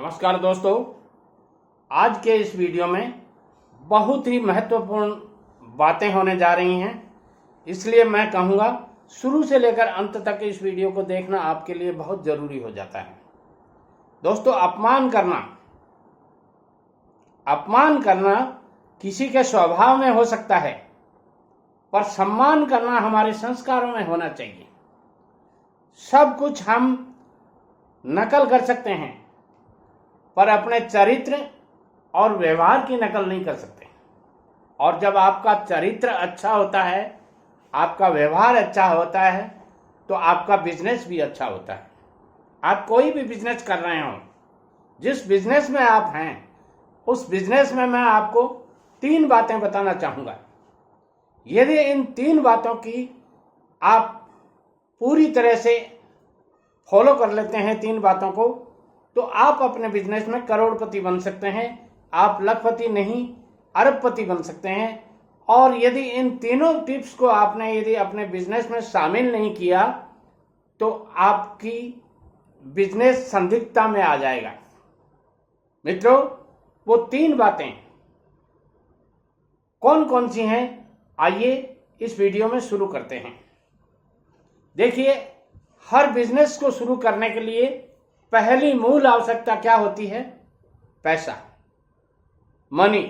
नमस्कार दोस्तों, आज के इस वीडियो में बहुत ही महत्वपूर्ण बातें होने जा रही हैं, इसलिए मैं कहूँगा शुरू से लेकर अंत तक इस वीडियो को देखना आपके लिए बहुत ज़रूरी हो जाता है। दोस्तों, अपमान करना किसी के स्वभाव में हो सकता है, पर सम्मान करना हमारे संस्कारों में होना चाहिए। सब कुछ हम नकल कर सकते हैं, पर अपने चरित्र और व्यवहार की नकल नहीं कर सकते। और जब आपका चरित्र अच्छा होता है, आपका व्यवहार अच्छा होता है, तो आपका बिजनेस भी अच्छा होता है। आप कोई भी बिजनेस कर रहे हो, जिस बिजनेस में आप हैं, उस बिजनेस में मैं आपको 3 बातें बताना चाहूँगा। यदि इन 3 बातों की आप पूरी तरह से फॉलो कर लेते हैं 3 बातों को, तो आप अपने बिजनेस में करोड़पति बन सकते हैं। आप लखपति नहीं, अरबपति बन सकते हैं। और यदि इन तीनों टिप्स को आपने यदि अपने बिजनेस में शामिल नहीं किया, तो आपकी बिजनेस संदिग्धता में आ जाएगा। मित्रों, वो 3 बातें कौन कौन सी हैं, आइए इस वीडियो में शुरू करते हैं। देखिए, हर बिजनेस को शुरू करने के लिए पहली मूल आवश्यकता क्या होती है? पैसा, मनी।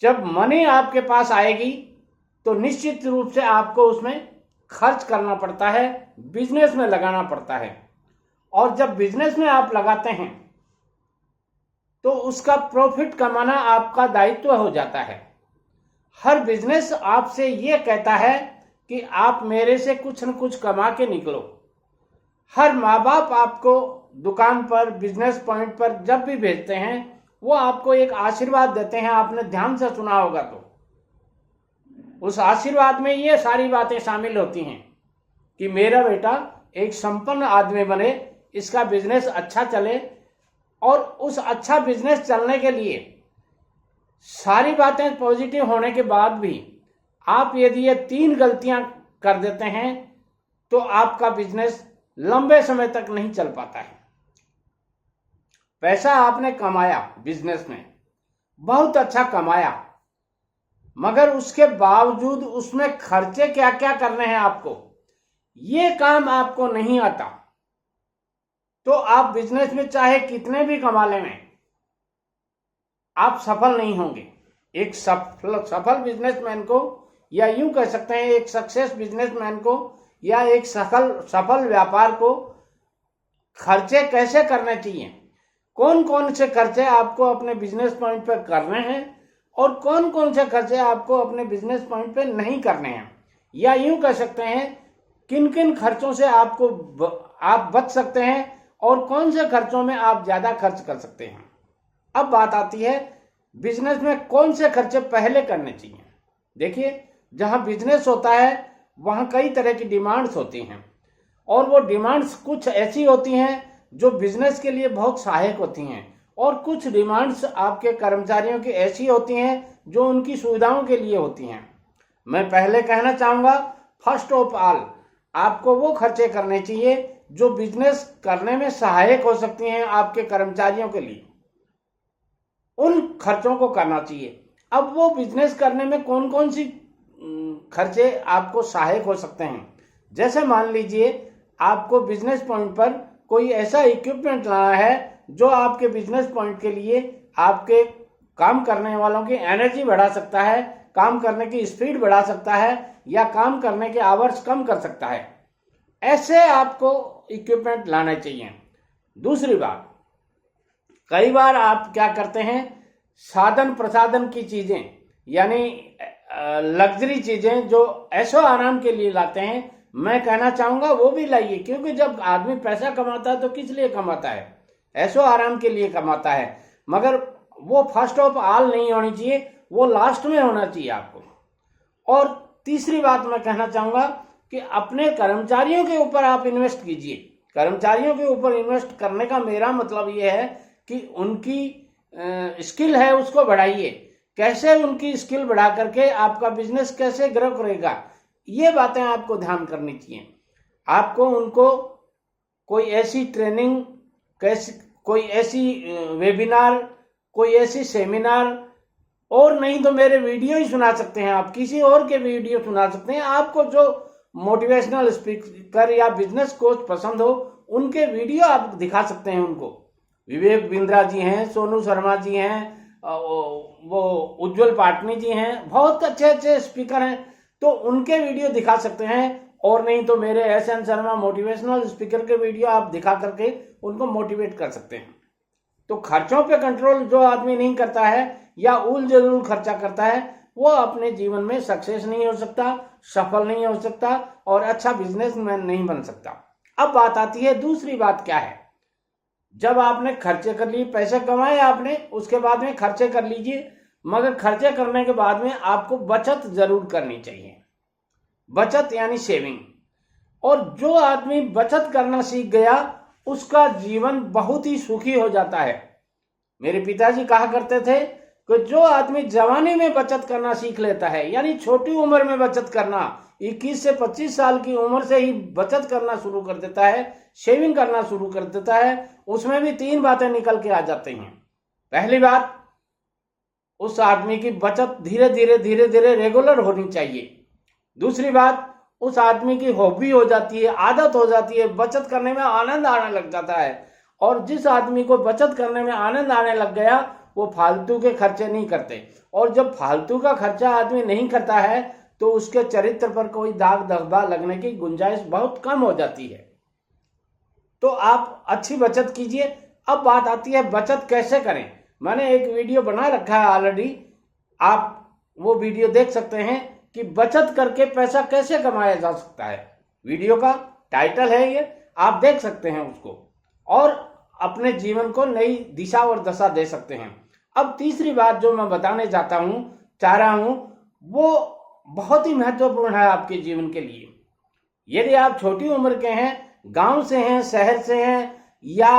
जब मनी आपके पास आएगी, तो निश्चित रूप से आपको उसमें खर्च करना पड़ता है, बिजनेस में लगाना पड़ता है। और जब बिजनेस में आप लगाते हैं, तो उसका प्रॉफिट कमाना आपका दायित्व हो जाता है। हर बिजनेस आपसे ये कहता है कि आप मेरे से कुछ न कुछ कमा के निकलो। हर माँ बाप आपको दुकान पर, बिजनेस पॉइंट पर जब भी भेजते हैं, वो आपको एक आशीर्वाद देते हैं। आपने ध्यान से सुना होगा तो उस आशीर्वाद में ये सारी बातें शामिल होती हैं कि मेरा बेटा एक संपन्न आदमी बने, इसका बिजनेस अच्छा चले। और उस अच्छा बिजनेस चलने के लिए सारी बातें पॉजिटिव होने के बाद भी आप यदि ये 3 गलतियां कर देते हैं, तो आपका बिजनेस लंबे समय तक नहीं चल पाता है। पैसा आपने कमाया, बिजनेस में बहुत अच्छा कमाया, मगर उसके बावजूद उसमें खर्चे क्या क्या करने हैं आपको, ये काम आपको नहीं आता, तो आप बिजनेस में चाहे कितने भी कमा लें, आप सफल नहीं होंगे। एक सफल बिजनेसमैन को, या यूं कह सकते हैं एक सक्सेस बिजनेसमैन को, या एक सफल व्यापार को खर्चे कैसे करने चाहिए, कौन कौन से खर्चे आपको अपने बिजनेस पॉइंट पर करने हैं और कौन कौन से खर्चे आपको अपने बिजनेस पॉइंट पर नहीं करने हैं, या यूं कह सकते हैं किन किन खर्चों से आप बच सकते हैं और कौन से खर्चों में आप ज्यादा खर्च कर सकते हैं। अब बात आती है बिजनेस में कौन से खर्चे पहले करने चाहिए। देखिए, जहां बिजनेस होता है वहां कई तरह की डिमांड्स होती हैं, और वो डिमांड्स कुछ ऐसी होती हैं जो बिजनेस के लिए बहुत सहायक होती हैं, और कुछ डिमांड्स आपके कर्मचारियों की ऐसी होती हैं जो उनकी सुविधाओं के लिए होती हैं। मैं पहले कहना चाहूँगा, फर्स्ट ऑफ ऑल आपको वो खर्चे करने चाहिए जो बिजनेस करने में सहायक हो सकती हैं आपके कर्मचारियों के लिए। उन खर्चों को करना चाहिए। अब वो बिजनेस करने में कौन कौन सी खर्चे आपको सहायक हो सकते हैं, जैसे मान लीजिए आपको बिजनेस पॉइंट पर कोई ऐसा इक्विपमेंट लाना है जो आपके बिजनेस पॉइंट के लिए आपके काम करने वालों की एनर्जी बढ़ा सकता है, काम करने की स्पीड बढ़ा सकता है, या काम करने के आवर्स कम कर सकता है। ऐसे आपको इक्विपमेंट लाना चाहिए। दूसरी बात, कई बार आप क्या करते हैं, साधन प्रसाधन की चीजें, यानी लग्जरी चीजें जो ऐशो आराम के लिए लाते हैं, मैं कहना चाहूंगा वो भी लाइए। क्योंकि जब आदमी पैसा कमाता है तो किस लिए कमाता है? ऐशो आराम के लिए कमाता है। मगर वो फर्स्ट ऑफ ऑल नहीं होनी चाहिए, वो लास्ट में होना चाहिए आपको। और तीसरी बात मैं कहना चाहूंगा कि अपने कर्मचारियों के ऊपर आप इन्वेस्ट कीजिए। कर्मचारियों के ऊपर इन्वेस्ट करने का मेरा मतलब ये है कि उनकी स्किल है उसको बढ़ाइए। कैसे उनकी स्किल बढ़ा करके आपका बिजनेस कैसे ग्रो करेगा, ये बातें आपको ध्यान करनी चाहिए। आपको उनको कोई ऐसी ट्रेनिंग कैसी कोई ऐसी वेबिनार, कोई ऐसी सेमिनार, और नहीं तो मेरे वीडियो ही सुना सकते हैं आप, किसी और के वीडियो सुना सकते हैं। आपको जो मोटिवेशनल स्पीकर या बिजनेस कोच पसंद हो उनके वीडियो आप दिखा सकते हैं उनको। विवेक बिंद्रा जी हैं, सोनू शर्मा जी हैं, वो उज्जवल पाटनी जी हैं, बहुत अच्छे अच्छे स्पीकर हैं, तो उनके वीडियो दिखा सकते हैं। और नहीं तो मेरे SN शर्मा मोटिवेशनल स्पीकर के वीडियो आप दिखा करके उनको मोटिवेट कर सकते हैं। तो खर्चों पे कंट्रोल जो आदमी नहीं करता है या उल जलूल खर्चा करता है, वो अपने जीवन में सक्सेस नहीं हो सकता, सफल नहीं हो सकता और अच्छा बिजनेसमैन नहीं बन सकता। अब बात आती है दूसरी बात क्या है, जब आपने खर्चे कर लिए, पैसे कमाए आपने, उसके बाद में खर्चे कर लीजिए, मगर खर्चे करने के बाद में आपको बचत जरूर करनी चाहिए। बचत यानी सेविंग। और जो आदमी बचत करना सीख गया उसका जीवन बहुत ही सुखी हो जाता है। मेरे पिताजी कहा करते थे कि जो आदमी जवानी में बचत करना सीख लेता है, यानी छोटी उम्र में बचत करना, 21 से 25 साल की उम्र से ही बचत करना शुरू कर देता है, सेविंग करना शुरू कर देता है, उसमें भी 3 बातें निकल के आ जाती हैं। पहली बात, उस आदमी की बचत धीरे धीरे रेगुलर होनी चाहिए। दूसरी बात, उस आदमी की हॉबी हो जाती है, आदत हो जाती है, बचत करने में आनंद आने लग जाता है। और जिस आदमी को बचत करने में आनंद आने लग गया वो फालतू के खर्चे नहीं करते। और जब फालतू का खर्चा आदमी नहीं करता है तो उसके चरित्र पर कोई दाग धब्बा लगने की गुंजाइश बहुत कम हो जाती है। तो आप अच्छी बचत कीजिए। अब बात आती है बचत कैसे करें। मैंने एक वीडियो बना रखा है ऑलरेडी, आप वो वीडियो देख सकते हैं कि बचत करके पैसा कैसे कमाया जा सकता है। वीडियो का टाइटल है ये, आप देख सकते हैं उसको और अपने जीवन को नई दिशा और दशा दे सकते हैं। अब तीसरी बात जो मैं बताने चाह रहा हूं वो बहुत ही महत्वपूर्ण है आपके जीवन के लिए। यदि आप छोटी उम्र के हैं, गांव से हैं, शहर से हैं या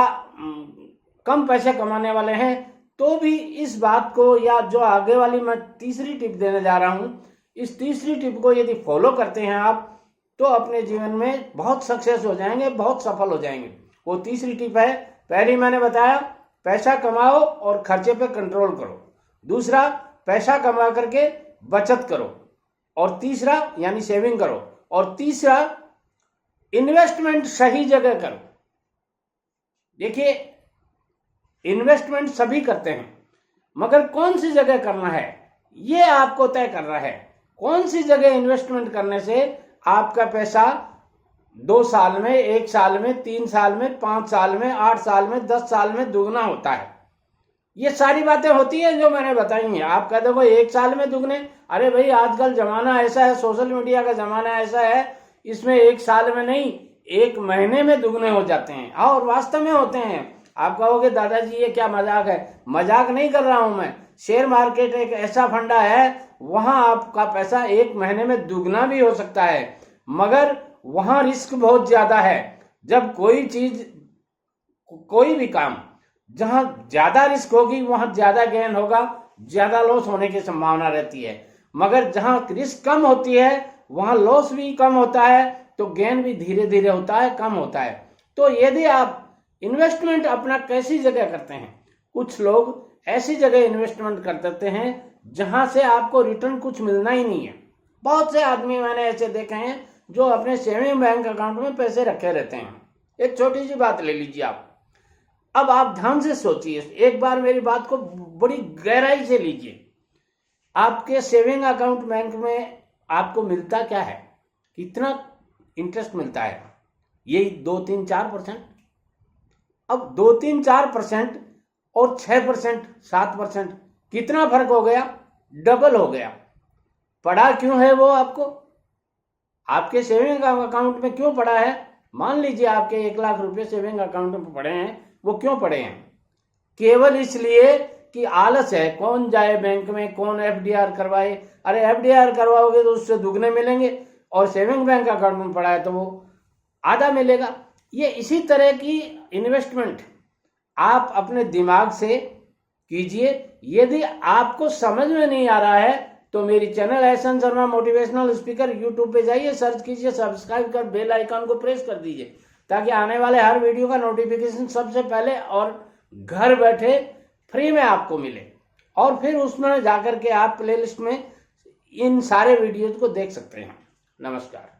कम पैसे कमाने वाले हैं, तो भी इस बात को या जो आगे वाली मैं तीसरी टिप देने जा रहा हूं, इस तीसरी टिप को यदि फॉलो करते हैं आप तो अपने जीवन में बहुत सक्सेस हो जाएंगे, बहुत सफल हो जाएंगे। वो तीसरी टिप है, पहली मैंने बताया पैसा कमाओ और खर्चे पे कंट्रोल करो। दूसरा, पैसा कमा करके बचत करो। और तीसरा यानी सेविंग करो। और तीसरा, इन्वेस्टमेंट सही जगह करो। देखिए, इन्वेस्टमेंट सभी करते हैं मगर कौन सी जगह करना है ये आपको तय करना है। कौन सी जगह इन्वेस्टमेंट करने से आपका पैसा 2 साल में, 1 साल में, 3 साल में, 5 साल में, 8 साल में, 10 साल में दुगना होता है। ये सारी बातें होती हैं जो मैंने बताई हैं। आप कहते हो 1 साल में दुगने, अरे भाई आजकल जमाना ऐसा है, सोशल मीडिया का जमाना ऐसा है, इसमें 1 साल में नहीं 1 महीने में दुगने हो जाते हैं और वास्तव में होते हैं। आप कहोगे दादाजी ये क्या मजाक है। मजाक नहीं कर रहा हूं मैं। शेयर मार्केट एक ऐसा फंडा है, वहां आपका पैसा 1 महीने में दुगना भी हो सकता है, मगर वहां रिस्क बहुत ज्यादा है। जब कोई चीज, कोई भी काम जहां ज्यादा रिस्क होगी वहां ज्यादा गेन होगा, ज्यादा लॉस होने की संभावना रहती है। मगर जहां रिस्क कम होती है वहां लॉस भी कम होता है, तो गेन भी धीरे धीरे होता है, कम होता है। तो यदि आप इन्वेस्टमेंट अपना कैसी जगह करते हैं, कुछ लोग ऐसी जगह इन्वेस्टमेंट कर देते हैं जहां से आपको रिटर्न कुछ मिलना ही नहीं है। बहुत से आदमी मैंने ऐसे देखे हैं जो अपने सेविंग बैंक अकाउंट में पैसे रखे रहते हैं। एक छोटी सी बात ले लीजिए आप। अब आप ध्यान से सोचिए, एक बार मेरी बात को बड़ी गहराई से लीजिए। आपके सेविंग अकाउंट बैंक में आपको मिलता क्या है, कितना इंटरेस्ट मिलता है? यही 2-3-4%। अब 2-3-4% और 6%, 7%, कितना फर्क हो गया? डबल हो गया। पड़ा क्यों है वो आपको? आपके सेविंग अकाउंट में क्यों पड़ा है? मान लीजिए आपके 1 लाख रुपए सेविंग अकाउंट में पड़े हैं, वो क्यों पड़े हैं? केवल इसलिए कि आलस है। कौन जाए बैंक में, कौन FDR करवाए। अरे FDR करवाओगे तो उससे दुगने मिलेंगे और सेविंग बैंक अकाउंट में पड़ा है तो वो आधा मिलेगा। ये इसी तरह की इन्वेस्टमेंट आप अपने दिमाग से कीजिए। यदि आपको समझ में नहीं आ रहा है तो मेरी channel SN Sharma motivational speaker YouTube पे जाइए, सर्च कीजिए, सब्सक्राइब कर बेल आइकन को प्रेस कर दीजिए ताकि आने वाले हर वीडियो का नोटिफिकेशन सबसे पहले और घर बैठे फ्री में आपको मिले। और फिर उसमें जाकर के आप प्लेलिस्ट में इन सारे वीडियोज को देख सकते हैं। नमस्कार।